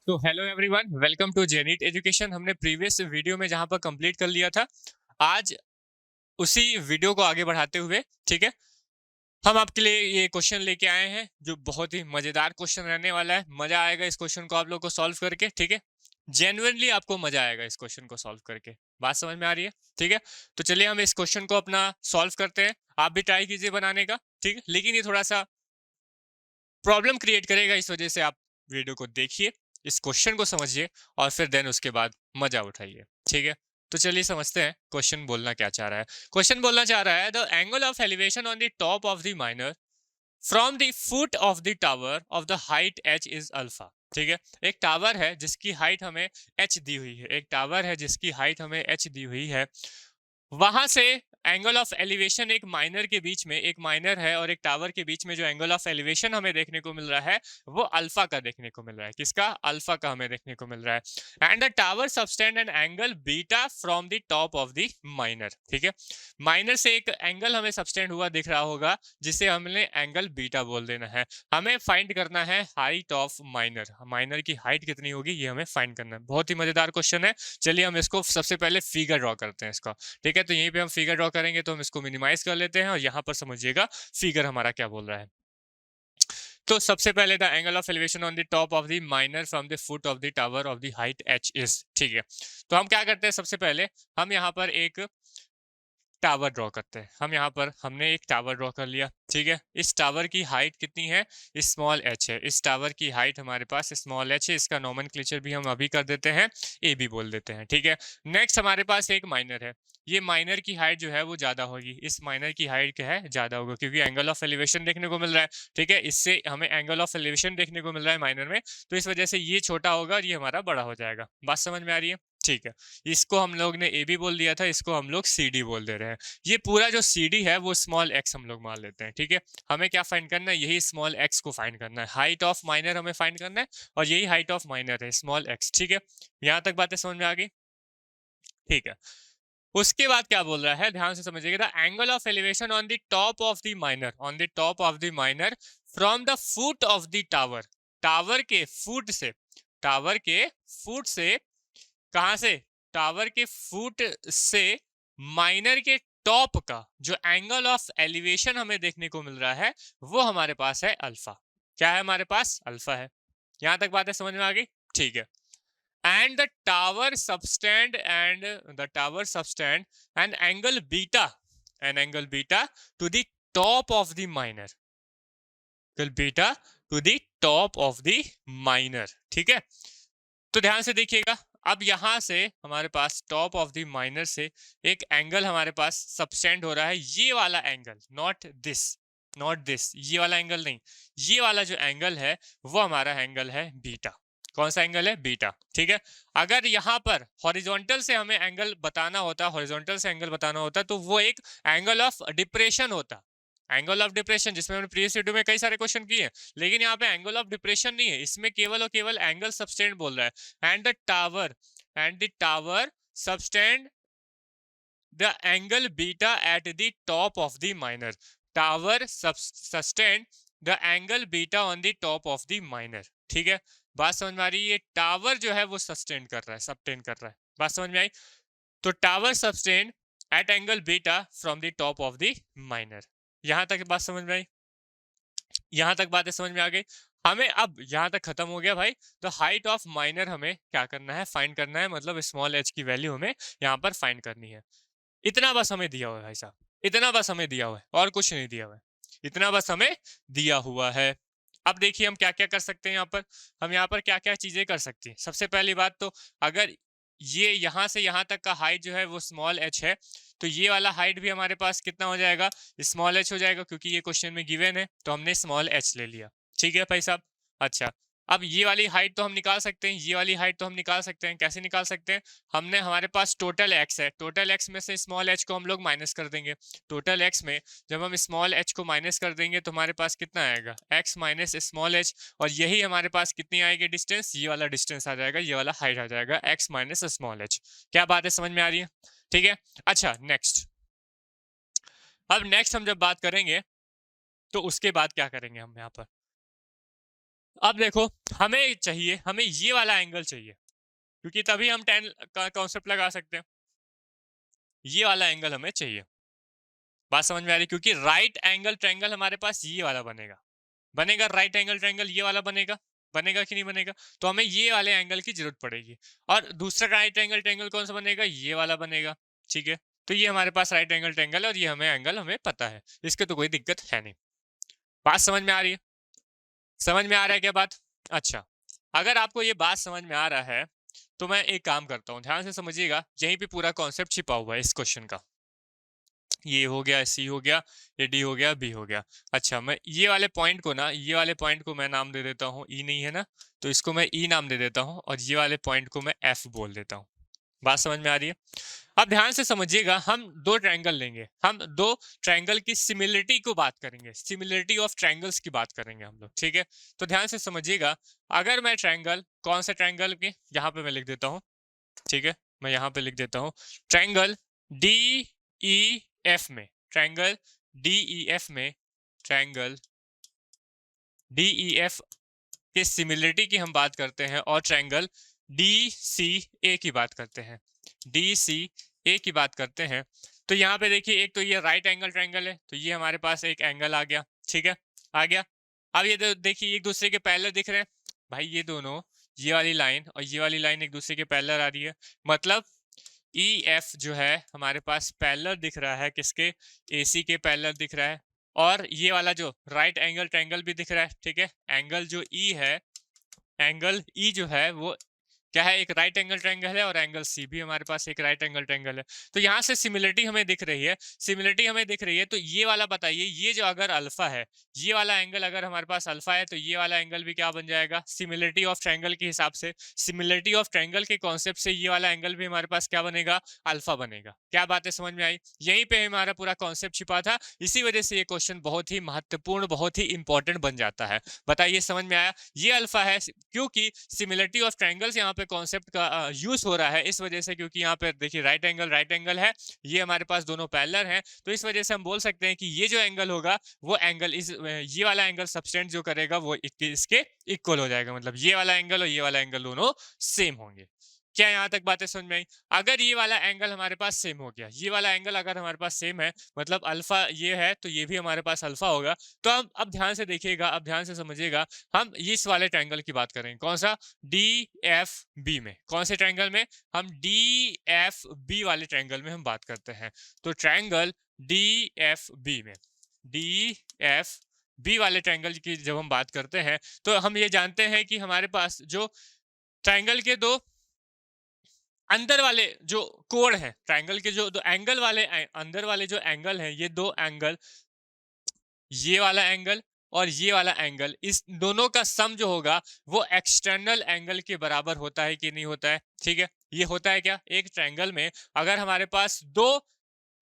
तो hello everyone, welcome to Zenith education. हमने previous video में जहां पर कंप्लीट कर लिया था, आज उसी वीडियो को आगे बढ़ाते हुए, ठीक है, हम आपके लिए ये क्वेश्चन लेके आए हैं जो बहुत ही मजेदार क्वेश्चन रहने वाला है। मजा आएगा इस क्वेश्चन को आप लोग को सॉल्व करके, ठीक है। जेन्युइनली आपको मजा आएगा इस क्वेश्चन को सॉल्व करके। बात समझ में आ रही है? ठीक है, तो चलिए हम इस क्वेश्चन को अपना सॉल्व करते हैं। आप भी ट्राई कीजिए बनाने का, ठीक है, लेकिन ये थोड़ा सा प्रॉब्लम क्रिएट करेगा, इस वजह से आप वीडियो को देखिए, इस क्वेश्चन को समझिए और फिर देन उसके बाद मजा उठाइए, ठीक है। तो चलिए समझते हैं क्वेश्चन बोलना क्या चाह रहा है। क्वेश्चन बोलना चाह रहा है, the angle of elevation on the top of the minor from the foot of the tower of the height H is alpha. ठीक है, एक टावर है जिसकी हाइट हमें एच दी हुई है, एक टावर है जिसकी हाइट हमें एच दी हुई है। वहां से एंगल ऑफ एलिवेशन एक माइनर के बीच में, एक माइनर है और एक टावर के बीच में जो एंगल ऑफ एलिवेशन हमें देखने को मिल रहा है वो अल्फा का देखने को मिल रहा है। किसका? अल्फा का हमें देखने को मिल रहा है। And the tower subtend N angle beta from the top of the minar. ठीक है, माइनर से एक एंगल हमें सबटेंड हुआ दिख रहा होगा जिसे हमने एंगल बीटा बोल देना है। हमें फाइंड करना है हाइट ऑफ माइनर, माइनर की हाइट कितनी होगी ये हमें फाइंड करना है। बहुत ही मजेदार क्वेश्चन है। चलिए हम इसको सबसे पहले फिगर ड्रॉ करते हैं इसका, ठीक है। तो यहीं पे हम फिगर ड्रॉ करेंगे, तो हम इसको मिनिमाइज कर लेते हैं और यहाँ पर समझिएगा फिगर हमारा क्या बोल रहा है। तो सबसे पहले the angle of elevation on the top of the minor from the foot of the tower of the height H is. ठीक है, तो हम क्या करते हैं, सबसे पहले हम यहाँ पर एक टावर ड्रॉ करते हैं। हम यहाँ पर हमने एक टावर ड्रॉ कर लिया, ठीक है। इस टावर की हाइट कितनी है? स्मॉल एच है। इस टावर की हाइट हमारे पास स्मॉल एच है। इसका नोमेनक्लेचर भी हम अभी कर देते हैं, ए बी बोल देते हैं, ठीक है। नेक्स्ट हमारे पास एक माइनर है। ये माइनर की हाइट जो है वो ज्यादा होगी, इस माइनर की हाइट क्या है? ज्यादा होगा, क्योंकि एंगल ऑफ एलिवेशन देखने को मिल रहा है, ठीक है। इससे हमें एंगल ऑफ एलिवेशन देखने को मिल रहा है माइनर में, तो इस वजह से ये छोटा होगा और ये हमारा बड़ा हो जाएगा। बात समझ में आ रही है? ठीक है, इसको हम लोग ने ए बी बोल दिया था, इसको हम लोग सी डी बोल दे रहे हैं। ये पूरा जो सी डी है वो स्मॉल एक्स हम लोग मान लेते हैं, ठीक है। हमें क्या फाइंड करना है? यही स्मॉल एक्स को फाइंड करना है। हाइट ऑफ माइनर हमें फाइंड करना है और यही हाइट ऑफ माइनर है, स्मॉल एक्स, ठीक है। यहां तक बातें समझ में आ गई? ठीक है, उसके बाद क्या बोल रहा है, ध्यान से समझिएगा। The angle of elevation on the top of the minor, on the top of the minor from the foot of the tower, tower के फुट से, टावर के फुट से, कहां से? टावर के फुट से माइनर के टॉप का जो एंगल ऑफ एलिवेशन हमें देखने को मिल रहा है वो हमारे पास है अल्फा। क्या है हमारे पास? अल्फा है। यहां तक बातें समझ में आ गई? ठीक है। And the tower subtends, and the tower subtends an angle beta, an angle beta to the top of the minar, angle beta to the top of the minar, ठीक है। तो ध्यान से देखिएगा, अब यहां से हमारे पास टॉप ऑफ द माइनर से एक एंगल हमारे पास सबस्टेंड हो रहा है, ये वाला angle, not this, not this, ये वाला एंगल नहीं, ये वाला जो एंगल है वो हमारा एंगल है बीटा। कौन सा एंगल है? बीटा, ठीक है। अगर यहाँ पर हॉरिजॉन्टल से हमें एंगल बताना होता, हॉरिजॉन्टल से एंगल बताना होता तो वो एक एंगल ऑफ डिप्रेशन होता, एंगल ऑफ डिप्रेशन, जिसमें हमने प्रीवियस वीडियो में कई सारे क्वेश्चन किए हैं। लेकिन यहाँ पे एंगल ऑफ डिप्रेशन नहीं है, इसमें केवल और केवल एंगल सबस्टेंड बोल रहा है। And the tower, and the tower subtended the angle beta at the top of the minor, tower sustained the angle beta on the top of the minar, ठीक है। बात समझ में आ रही है? ये टावर जो है वो सस्टेंड कर रहा है, सबटेंड कर रहा है। बात समझ में आई? तो tower subtend at angle beta from the top of the minor. यहां तक बात समझ में आई? यहां तक बातें समझ में आ गई? हमें अब यहां तक खत्म हो गया भाई। तो हाइट ऑफ माइनर हमें क्या करना है? फाइंड करना है, मतलब स्मॉल एच की वैल्यू हमें यहाँ पर फाइंड करनी है। इतना बस हमें दिया हुआ है भाई साहब, इतना बस हमें दिया हुआ है और कुछ नहीं दिया हुआ है, इतना बस हमें दिया हुआ है। अब देखिए हम क्या क्या कर सकते हैं यहाँ पर, हम यहाँ पर क्या क्या चीजें कर सकते हैं। सबसे पहली बात तो, अगर ये यहाँ से यहाँ तक का हाइट जो है वो स्मॉल एच है, तो ये वाला हाइट भी हमारे पास कितना हो जाएगा? स्मॉल एच हो जाएगा, क्योंकि ये क्वेश्चन में गिवन है तो हमने स्मॉल एच ले लिया, ठीक है भाई साहब। अच्छा, अब ये वाली हाइट तो हम निकाल सकते हैं, ये वाली हाइट तो हम निकाल सकते हैं। कैसे निकाल सकते हैं? हमने, हमारे पास टोटल एक्स है, टोटल एक्स में से स्मॉल एच को हम लोग माइनस कर देंगे। टोटल एक्स में जब हम स्मॉल एच को माइनस कर देंगे तो हमारे पास कितना आएगा? एक्स माइनस स्मॉल एच, और यही हमारे पास कितनी आएगी डिस्टेंस? ये वाला डिस्टेंस आ जाएगा, ये वाला हाइट आ जाएगा, एक्स माइनस स्मॉल एच। क्या बात है, समझ में आ रही है? ठीक है। अच्छा नेक्स्ट, अब नेक्स्ट हम जब बात करेंगे तो उसके बाद क्या करेंगे हम यहाँ पर, अब देखो, हमें ये वाला एंगल चाहिए, क्योंकि तभी हम टेन का कॉन्सेप्ट लगा सकते हैं। ये वाला एंगल हमें चाहिए, बात समझ में आ रही? क्योंकि राइट एंगल ट्रायंगल हमारे पास ये वाला बनेगा राइट एंगल ट्रायंगल ये वाला बनेगा कि नहीं बनेगा? तो हमें ये वाले एंगल की जरूरत पड़ेगी। और दूसरा राइट एंगल ट्रायंगल कौन सा बनेगा? ये वाला बनेगा, ठीक है। तो ये हमारे पास राइट एंगल ट्रायंगल है और ये एंगल हमें पता है, इसके तो कोई दिक्कत है नहीं। बात समझ में आ रही है? समझ में आ रहा है क्या बात? अच्छा, अगर आपको ये बात समझ में आ रहा है तो मैं एक काम करता हूँ, ध्यान से समझिएगा। यहीं पे पूरा कॉन्सेप्ट छिपा हुआ है इस क्वेश्चन का। ये हो गया, सी हो गया, ये डी हो गया, बी हो गया। अच्छा, मैं ये वाले पॉइंट को मैं नाम दे देता हूँ, ई नहीं है ना, तो इसको मैं ई नाम दे देता हूँ, और ये वाले पॉइंट को मैं एफ बोल देता हूँ। बात समझ में आ रही है? अब ध्यान से समझिएगा, हम दो ट्रायंगल लेंगे, हम दो ट्रायंगल की सिमिलरिटी को बात करेंगे, सिमिलरिटी ऑफ ट्रायंगल्स की बात करेंगे हम लोग, ठीक है। तो ध्यान से समझिएगा, अगर मैं ट्रायंगल, कौन सा ट्रायंगल की, यहाँ पे मैं लिख देता हूँ, ठीक है, मैं यहाँ पे लिख देता हूँ, ट्रायंगल डी ई एफ में, ट्रायंगल डी ई एफ में, ट्रायंगल डी ई एफ के सिमिलरिटी की हम बात करते हैं, और ट्रायंगल डी सी ए की बात करते हैं, डी सी ए की बात करते हैं। तो यहाँ पे देखिए, एक तो ये राइट एंगल ट्रायंगल है, तो ये हमारे पास एक एंगल आ गया, ठीक है, आ गया। अब ये देखिए, एक दूसरे के पैरेलल दिख रहे हैं भाई, ये दोनों, ये वाली लाइन और ये वाली लाइन एक दूसरे के पैरेलल आ रही है, मतलब ई एफ जो है हमारे पास पैरेलल दिख रहा है, किसके? AC के पैरेलल दिख रहा है। और ये वाला जो राइट एंगल ट्रायंगल भी दिख रहा है, ठीक है। एंगल जो ई है, एंगल ई जो है वो क्या है? एक राइट एंगल ट्रायंगल है, और एंगल सी भी हमारे पास एक राइट एंगल ट्रायंगल है। तो यहाँ से सिमिलरिटी हमें दिख रही है, तो ये वाला बताइए, ये जो अगर अल्फा है, ये वाला एंगल अगर हमारे पास अल्फा है, तो ये वाला एंगल भी क्या बन जाएगा? सिमिलरिटी ऑफ ट्रायंगल के हिसाब से, सिमिलरिटी ऑफ ट्रायंगल के कॉन्सेप्ट से ये वाला एंगल भी हमारे पास क्या बनेगा? अल्फा बनेगा। क्या बात है, समझ में आई? यहीं पे हमारा पूरा कॉन्सेप्ट छिपा था, इसी वजह से ये क्वेश्चन बहुत ही महत्वपूर्ण, बहुत ही इंपॉर्टेंट बन जाता है। बताइए, समझ में आया? ये अल्फा है क्योंकि सिमिलरिटी ऑफ ट्रायंगल्स यहाँ पे कॉन्सेप्ट का यूज हो रहा है, इस वजह से, क्योंकि यहाँ पे देखिए राइट एंगल है, ये हमारे पास दोनों पैरेलल हैं, तो इस वजह से हम बोल सकते हैं कि ये जो एंगल होगा वो एंगल ये वाला एंगल सब्सटेंड जो करेगा वो इसके इक्वल हो जाएगा, मतलब ये वाला एंगल और ये वाला एंगल दोनों सेम होंगे। क्या यहाँ तक बातें समझ में आई? अगर ये वाला एंगल हमारे पास सेम हो गया, ये वाला एंगल अगर हमारे पास सेम है, मतलब अल्फा ये है तो ये भी हमारे पास अल्फा होगा। तो अब ध्यान से देखिएगा, अब ध्यान से समझिएगा, हम इस वाले ट्रायंगल की बात करेंगे, कौन सा? डी एफ बी में। कौन से ट्रायंगल में? हम डी एफ बी वाले ट्रायंगल में हम बात करते हैं। तो ट्रायंगल डी एफ बी में, डी एफ बी वाले ट्रायंगल की जब हम बात करते हैं, तो हम ये जानते हैं कि हमारे पास जो ट्रायंगल के दो अंदर वाले जो कोण है, ट्रायंगल के जो दो एंगल वाले अंदर वाले जो एंगल हैं, ये दो एंगल, ये वाला एंगल और ये वाला एंगल, इस दोनों का सम जो होगा वो एक्सटर्नल एंगल के बराबर होता है कि नहीं होता है? ठीक है, ये होता है क्या? एक ट्रायंगल में अगर हमारे पास दो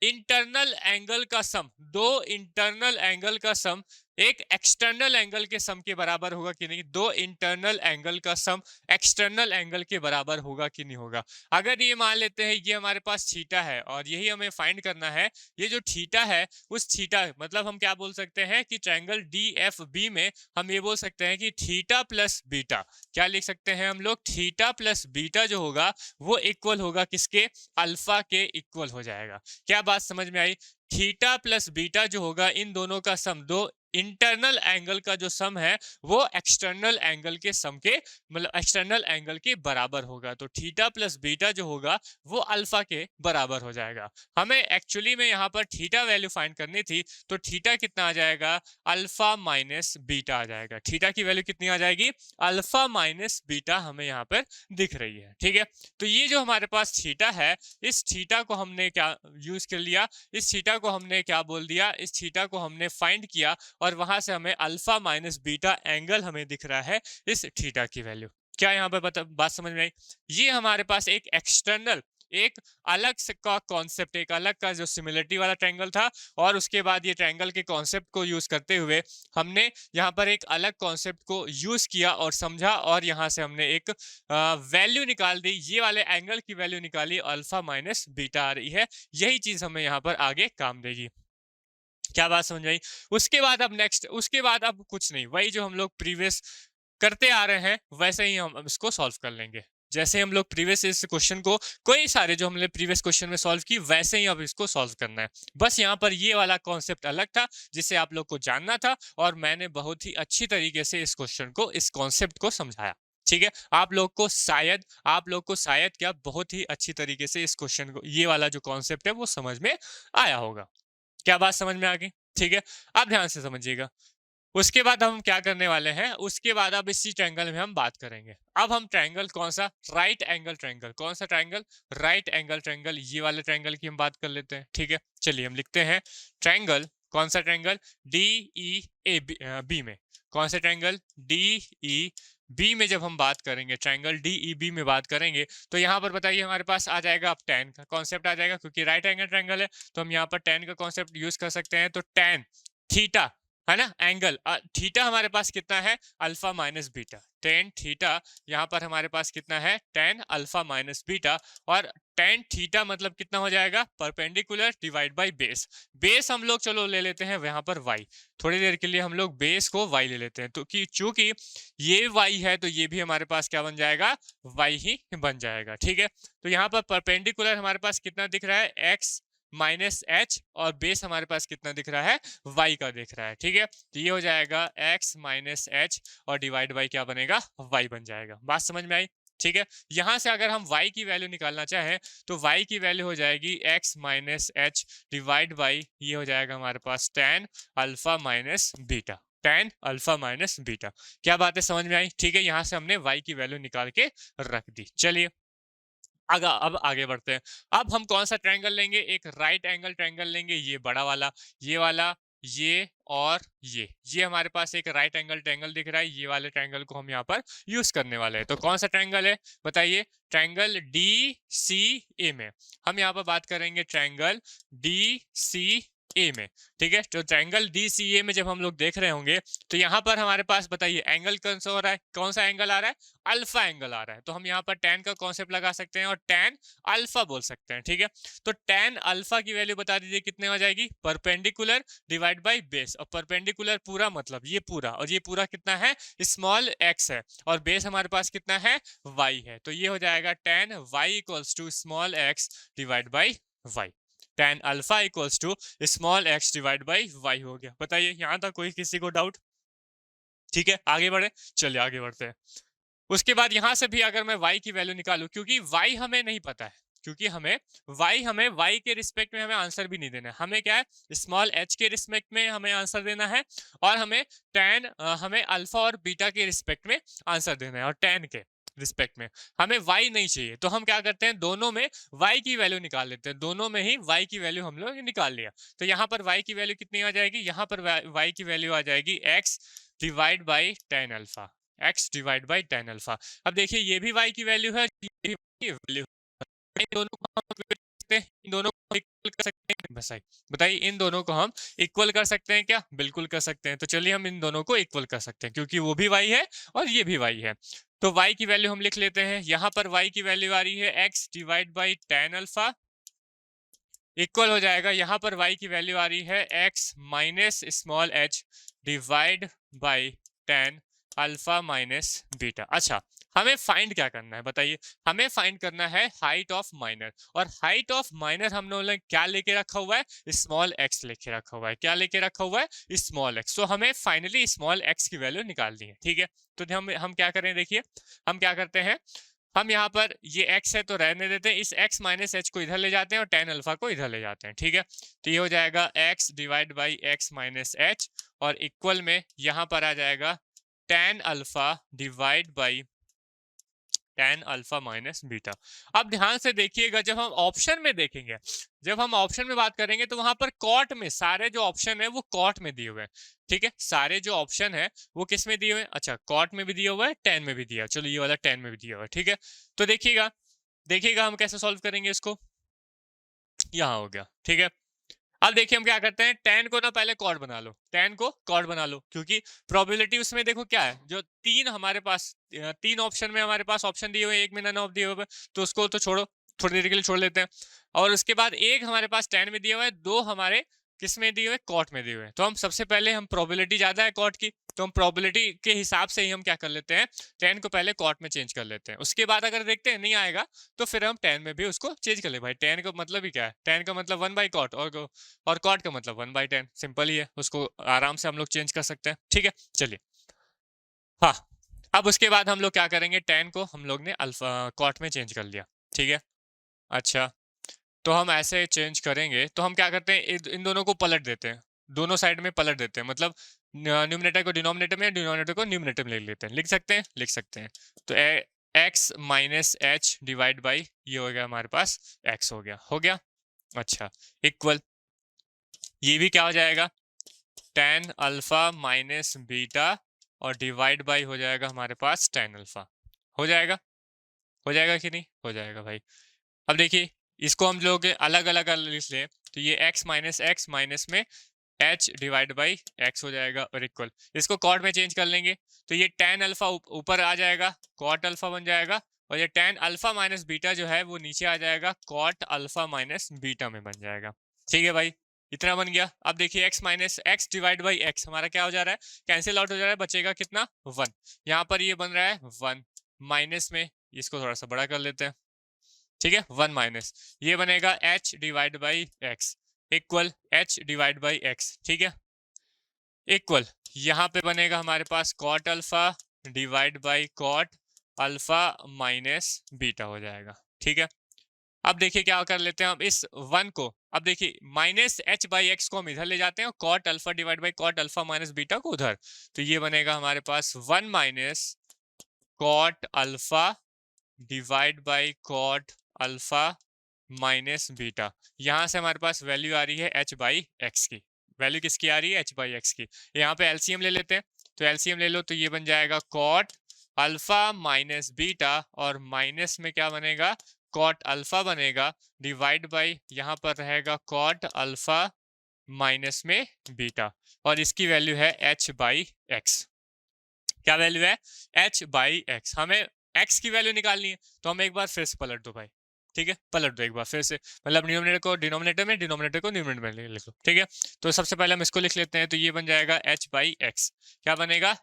इंटरनल एंगल का सम, दो इंटरनल एंगल का सम एक एक्सटर्नल एंगल के सम के बराबर होगा कि नहीं? दो इंटरनल एंगल का सम एक्सटर्नल एंगल के बराबर होगा कि नहीं होगा? अगर ये मान लेते हैं ये हमारे पास थीटा है, और यही हमें फाइंड करना है, ये जो थीटा है, उस थीटा मतलब हम क्या बोल सकते हैं कि ट्रायंगल डी एफ बी में हम ये बोल सकते हैं कि थीटा प्लस बीटा, क्या लिख सकते हैं हम लोग? थीटा प्लस बीटा जो होगा वो इक्वल होगा किसके? अल्फा के इक्वल हो जाएगा। क्या बात समझ में आई? थीटा प्लस बीटा जो होगा, इन दोनों का सम, दो इंटरनल एंगल का जो सम है वो एक्सटर्नल एंगल के सम के, मतलब एक्सटर्नल एंगल के बराबर होगा। तो थीटा प्लस बीटा जो होगा वो अल्फा के बराबर हो जाएगा। हमें एक्चुअली में यहाँ पर थीटा वैल्यू फाइंड करनी थी, तो थीटा कितना आ जाएगा? अल्फा माइनस बीटा आ जाएगा। थीटा की वैल्यू कितनी आ जाएगी? अल्फा माइनस बीटा हमें यहाँ पर दिख रही है, ठीक है। तो ये जो हमारे पास थीटा है, इस थीटा को हमने क्या यूज कर लिया? इस थीटा को हमने क्या बोल दिया? इस थीटा को हमने फाइंड किया, और वहां से हमें अल्फा माइनस बीटा एंगल हमें दिख रहा है इस थीटा की वैल्यू। क्या यहाँ पे बात समझ में आई? ये हमारे पास एक एक्सटर्नल, एक अलग का कॉन्सेप्ट, एक अलग का जो सिमिलरिटी वाला ट्रायंगल था, और उसके बाद ये ट्रायंगल के कॉन्सेप्ट को यूज करते हुए हमने यहाँ पर एक अलग कॉन्सेप्ट को यूज किया और समझा, और यहाँ से हमने एक वैल्यू निकाल दी, ये वाले एंगल की वैल्यू निकाली, अल्फा माइनस बीटा आ रही है। यही चीज हमें यहाँ पर आगे काम देगी। क्या बात समझ आई? उसके बाद अब नेक्स्ट, उसके बाद अब कुछ नहीं, वही जो हम लोग प्रीवियस करते आ रहे हैं वैसे ही हम इसको सॉल्व कर लेंगे। जैसे हम लोग प्रीवियस इस क्वेश्चन को, कोई सारे जो हमने प्रीवियस क्वेश्चन में सॉल्व की, वैसे ही अब इसको सॉल्व करना है। बस यहाँ पर ये वाला कॉन्सेप्ट अलग था जिसे आप लोग को जानना था, और मैंने बहुत ही अच्छी तरीके से इस क्वेश्चन को, इस कॉन्सेप्ट को समझाया। ठीक है, आप लोग को शायद क्या बहुत ही अच्छी तरीके से इस क्वेश्चन को, ये वाला जो कॉन्सेप्ट है वो समझ में आया होगा। क्या बात समझ में आ गई? ठीक है, आप ध्यान से समझिएगा। उसके बाद हम क्या करने वाले हैं, उसके बाद अब इसी ट्रायंगल में हम बात करेंगे। अब हम ट्रायंगल कौन सा, राइट एंगल ट्रायंगल, कौन सा ट्रायंगल, राइट एंगल ट्रायंगल, ये वाले ट्रायंगल की हम बात कर लेते हैं। ठीक है, चलिए हम लिखते हैं ट्रायंगल, कौन सा triangle, D E A B में, कौन सा ट्रायंगल, डी ई बी में। जब हम बात करेंगे ट्रायंगल डी ई बी में बात करेंगे, तो यहाँ पर बताइए हमारे पास आ जाएगा अब tan का कॉन्सेप्ट आ जाएगा, क्योंकि राइट एंगल ट्रायंगल है तो हम यहाँ पर tan का कॉन्सेप्ट यूज कर सकते हैं। तो tan थीटा है ना, एंगल थीटा हमारे पास कितना है, alpha minus beta, tan theta यहाँ पर हमारे पास कितना है, टेन अल्फा माइनस बीटा। और टेन थीटा मतलब कितना हो जाएगा, perpendicular divide by base. Base हम लोग चलो ले लेते हैं यहाँ पर y, थोड़ी देर के लिए हम लोग बेस को y ले लेते हैं, तो कि चूंकि ये y है तो ये भी हमारे पास क्या बन जाएगा, y ही बन जाएगा। ठीक है, तो यहाँ पर परपेंडिकुलर हमारे पास कितना दिख रहा है, x माइनस एच, और बेस हमारे पास कितना दिख रहा है, y का दिख रहा है। ठीक है, तो ये हो जाएगा x माइनस एच और डिवाइड बाई क्या बनेगा, y बन जाएगा। बात समझ में आई? ठीक है, यहां से अगर हम y की वैल्यू निकालना चाहें तो y की वैल्यू हो जाएगी x minus H divide by, ये हो जाएगा हमारे पास tan alpha minus beta, tan alpha minus beta. क्या बात है, समझ में आई? ठीक है, यहां से हमने y की वैल्यू निकाल के रख दी। चलिए अब आगे बढ़ते हैं। अब हम कौन सा ट्रायंगल लेंगे, एक राइट एंगल ट्रायंगल लेंगे, ये बड़ा वाला, ये वाला, ये और ये हमारे पास एक राइट एंगल ट्रायंगल दिख रहा है, ये वाले ट्रायंगल को हम यहाँ पर यूज करने वाले हैं। तो कौन सा ट्रायंगल है बताइए, ट्रायंगल डी सी ए में। हम यहाँ पर बात करेंगे ट्रायंगल डी सी ए में। ठीक है, तो ट्रायंगल डी सी ए में जब हम लोग देख रहे होंगे तो यहाँ पर हमारे पास बताइए एंगल कौन सा हो रहा है, कौन सा एंगल आ रहा है, अल्फा एंगल आ रहा है। तो हम यहाँ पर tan का कॉन्सेप्ट लगा सकते हैं और tan अल्फा बोल सकते हैं। ठीक है, तो tan अल्फा की वैल्यू बता दीजिए कितने हो जाएगी, परपेंडिकुलर डिवाइड बाय बेस, और परपेंडिकुलर पूरा मतलब ये पूरा, और ये पूरा कितना है, स्मॉल x है, और बेस हमारे पास कितना है, y है। तो ये हो जाएगा tan y equals to small x divide by y, tan alpha equals to small x divide by y हो गया। बताइए यहाँ तक कोई किसी को डाउट? ठीक है, आगे बढ़े, चलिए आगे बढ़ते हैं। उसके बाद यहां से भी अगर मैं y की वैल्यू निकालूं, क्योंकि y हमें नहीं पता है, क्योंकि हमें y के रिस्पेक्ट में हमें आंसर भी नहीं देना है, हमें क्या है, स्मॉल h के रिस्पेक्ट में हमें आंसर देना है, और हमें अल्फा और बीटा के रिस्पेक्ट में आंसर देना है, और tan के रिस्पेक्ट में हमें y नहीं चाहिए। तो हम क्या करते हैं, दोनों में y की वैल्यू निकाल लेते हैं, दोनों में ही y की वैल्यू हम लोग निकाल लिया। तो यहाँ पर y की वैल्यू कितनी आ जाएगी, यहाँ पर y की वैल्यू आ जाएगी x divide by tan alpha, x divide by tan alpha. अब देखिए ये भी y की वैल्यू है, ये भी y की वैल्यू है, इन दोनों को हम सकते हैं, इन दोनों को इक्वल कर सकते हैं, बस बताइए इन दोनों को हम इक्वल कर सकते हैं क्या, बिल्कुल कर सकते हैं। तो चलिए हम इन दोनों को इक्वल कर सकते हैं, क्योंकि वो भी y है और ये भी y है। तो y की वैल्यू हम लिख लेते हैं, यहाँ पर y की वैल्यू आ रही है x divide by tan alpha, equal हो जाएगा, यहाँ पर y की वैल्यू आ रही है x minus small h divide by tan alpha minus beta. अच्छा, हमें फाइंड क्या करना है बताइए, हमें फाइंड करना है हाइट ऑफ माइनर, और हाइट ऑफ माइनर हम लोगों ने क्या लेके रखा हुआ है, स्मॉल x लेके रखा हुआ है। क्या लेके रखा हुआ है, स्मॉल x। तो हमें फाइनली स्मॉल x की वैल्यू निकालनी है। ठीक है, तो हम क्या करें, देखिए हम क्या करते हैं, हम यहाँ पर ये x है तो रहने देते हैं, इस x माइनस एच को इधर ले जाते हैं और tan अल्फा को इधर ले जाते हैं। ठीक है, तो ये हो जाएगा x divide by x minus H, और इक्वल में यहाँ पर आ जाएगा tan alpha divide by tan alpha minus beta. अब ध्यान से देखिएगा, जब हम ऑप्शन में देखेंगे, जब हम ऑप्शन में बात करेंगे तो वहां पर कॉट में सारे जो ऑप्शन है वो कॉट में दिए हुए हैं। ठीक है, सारे जो ऑप्शन है वो किस में दिए हुए हैं, अच्छा कॉट में भी दिया हुआ है, tan में भी दिया, चलो ये वाला tan में भी दिया हुआ है। ठीक है, तो देखिएगा हम कैसे सॉल्व करेंगे इसको, यहाँ हो गया। ठीक है, अब देखिए हम क्या करते हैं, tan को ना पहले कॉर्ड बना लो, tan को कॉर्ड बना लो, क्योंकि प्रोबेबिलिटी उसमें देखो क्या है, जो तीन हमारे पास तीन ऑप्शन में हमारे पास ऑप्शन दिए हुए, एक में नन ऑफ दिए हुए, तो उसको तो छोड़ो, थोड़ी देर के लिए छोड़ लेते हैं। और उसके बाद एक हमारे पास tan में दिया हुआ है, दो हमारे किस में दिए हुए, कॉट में दिए हुए। तो हम सबसे पहले हम प्रोबेबिलिटी ज्यादा है कॉट की, तो हम प्रोबेबिलिटी के हिसाब से ही हम क्या कर लेते हैं, tan को पहले cot में चेंज कर लेते हैं, उसके बाद अगर देखते हैं नहीं आएगा तो फिर हम tan में भी उसको चेंज कर ले। भाई tan का मतलब ही क्या है, tan का मतलब 1/cot और cot का मतलब 1/tan, सिंपल ही है, उसको आराम से हम लोग चेंज कर सकते हैं। ठीक है, चलिए हाँ, अब उसके बाद हम लोग क्या करेंगे, tan को हम लोग ने अल्फा cot में चेंज कर लिया। ठीक है, अच्छा तो हम ऐसे चेंज करेंगे तो हम क्या करते हैं, इन दोनों को पलट देते हैं, दोनों साइड में पलट देते हैं, मतलब न्यूमरेटर को डिनोमिनेटर में, डिनोमिनेटर को न्यूमरेटर में लिख लेते हैं, लिख सकते हैं, लिख सकते हैं। तो x minus H divide by ये हो गया हमारे पास x हो गया। अच्छा इक्वल ये भी क्या हो जाएगा, tan अल्फा माइनस बीटा और डिवाइड बाई हो जाएगा हमारे पास tan अल्फा। हो जाएगा कि नहीं, हो जाएगा भाई। अब देखिए इसको हम लोग अलग अलग लिख लें तो ये x माइनस में h डिवाइड बाई x हो जाएगा और इक्वल, इसको कॉट में चेंज कर लेंगे तो ये tan अल्फा ऊपर आ जाएगा, कॉट अल्फा बन जाएगा, और ये tan अल्फा माइनस बीटा जो है वो नीचे आ जाएगा, कॉट अल्फा माइनस बीटा में बन जाएगा। ठीक है भाई, इतना बन गया। अब देखिए x minus x divide by x हमारा क्या हो जा रहा है, कैंसिल आउट हो जा रहा है, बचेगा कितना 1, यहाँ पर ये बन रहा है 1 माइनस में, इसको थोड़ा सा बड़ा कर लेते हैं। ठीक है, 1 माइनस ये बनेगा h divide by x equal h divide by x. ठीक है, इक्वल यहाँ पे बनेगा हमारे पास cot alpha divide by cot alpha minus beta हो जाएगा। ठीक है, अब देखिए क्या कर लेते हैं हम इस 1 को, अब देखिए माइनस h बाई एक्स को हम इधर ले जाते हैं और cot alpha divide by cot alpha minus beta को उधर, तो ये बनेगा हमारे पास 1 minus cot alpha divide by cot alpha minus beta. यहां से हमारे पास वैल्यू आ रही है h बाई एक्स की, वैल्यू किसकी आ रही है, h बाई एक्स की। यहाँ पे एलसीएम ले लेते हैं, तो एलसीएम ले लो तो ये बन जाएगा कॉट अल्फा माइनस बीटा और माइनस में क्या बनेगा, कॉट अल्फा बनेगा, डिवाइड बाई यहाँ पर रहेगा कॉट अल्फा माइनस में बीटा, और इसकी वैल्यू है h बाई एक्स। क्या वैल्यू है, h बाई एक्स। हमें x की वैल्यू निकालनी है तो हम एक बार फिर से पलट दो भाई। ठीक है, पलट दो एक बार फिर से, मतलब न्यूमरेटर को डिनोमिनेटर में, डिनोमिनेटर को न्यूमरेटर में लिख लो। ठीक है, तो सबसे पहले हम इसको लिख लेते हैं, तो ये बन जाएगा h बाई एक्स, क्या बनेगा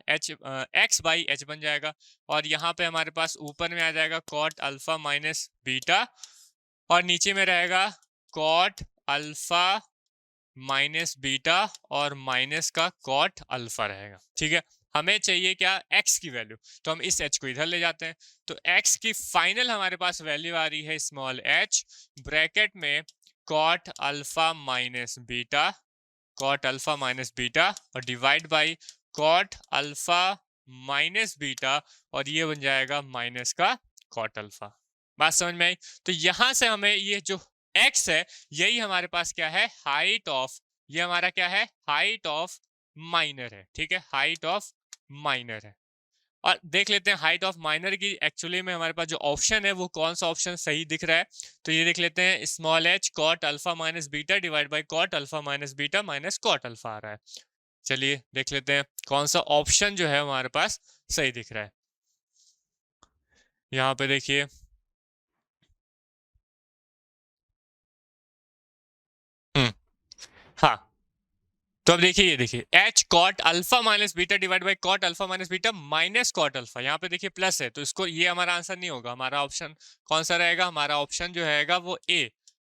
x बाई एच बन जाएगा, और यहाँ पे हमारे पास ऊपर में आ जाएगा कॉट अल्फा माइनस बीटा और नीचे में रहेगा कॉट अल्फा माइनस बीटा और माइनस का कॉट अल्फा रहेगा। ठीक है, हमें चाहिए क्या, x की वैल्यू, तो हम इस h को इधर ले जाते हैं, तो x की फाइनल हमारे पास वैल्यू आ रही है स्मॉल h ब्रैकेट में cot alpha minus beta, cot alpha minus beta और divide by cot alpha minus beta, और ये बन जाएगा माइनस का कॉट अल्फा। बात समझ में आई? तो यहां से हमें ये जो x है यही हमारे पास क्या है, हाइट ऑफ, ये हमारा क्या है, हाइट ऑफ माइनर है। ठीक है, हाइट ऑफ माइनर है, और देख लेते हैं हाइट ऑफ माइनर की एक्चुअली में हमारे पास जो ऑप्शन है वो कौन सा ऑप्शन सही दिख रहा है, तो ये देख लेते हैं small h cot alpha minus beta divide by cot alpha minus beta minus cot alpha आ रहा है। चलिए देख लेते हैं कौन सा ऑप्शन जो है हमारे पास सही दिख रहा है। यहाँ पे देखिए हाँ, तो अब देखिए ये देखिए h cot alpha minus beta divide by cot alpha minus beta minus cot alpha, यहाँ पे देखिए प्लस है तो इसको, ये हमारा आंसर नहीं होगा, हमारा ऑप्शन कौन सा रहेगा, हमारा ऑप्शन जो रहेगा वो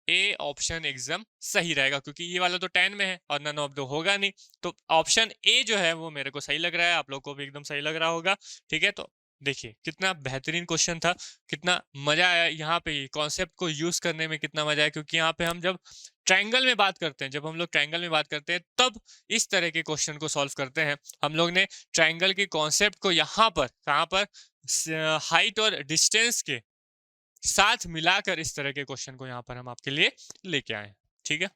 ए ऑप्शन एकदम सही रहेगा, क्योंकि ये वाला तो 10 में है और नन ऑफ द होगा नहीं, तो ऑप्शन ए जो है वो मेरे को सही लग रहा है, आप लोग को भी एकदम सही लग रहा होगा। ठीक है, तो देखिए कितना बेहतरीन क्वेश्चन था, कितना मजा आया यहाँ पे कॉन्सेप्ट को यूज करने में, कितना मजा आया, क्योंकि यहाँ पे हम जब ट्रायंगल में बात करते हैं, जब हम लोग ट्रायंगल में बात करते हैं तब इस तरह के क्वेश्चन को सॉल्व करते हैं। हम लोग ने ट्रायंगल के कॉन्सेप्ट को यहाँ पर कहाँ पर हाइट और डिस्टेंस के साथ मिलाकर इस तरह के क्वेश्चन को यहाँ पर हम आपके लिए लेके आए। ठीक है।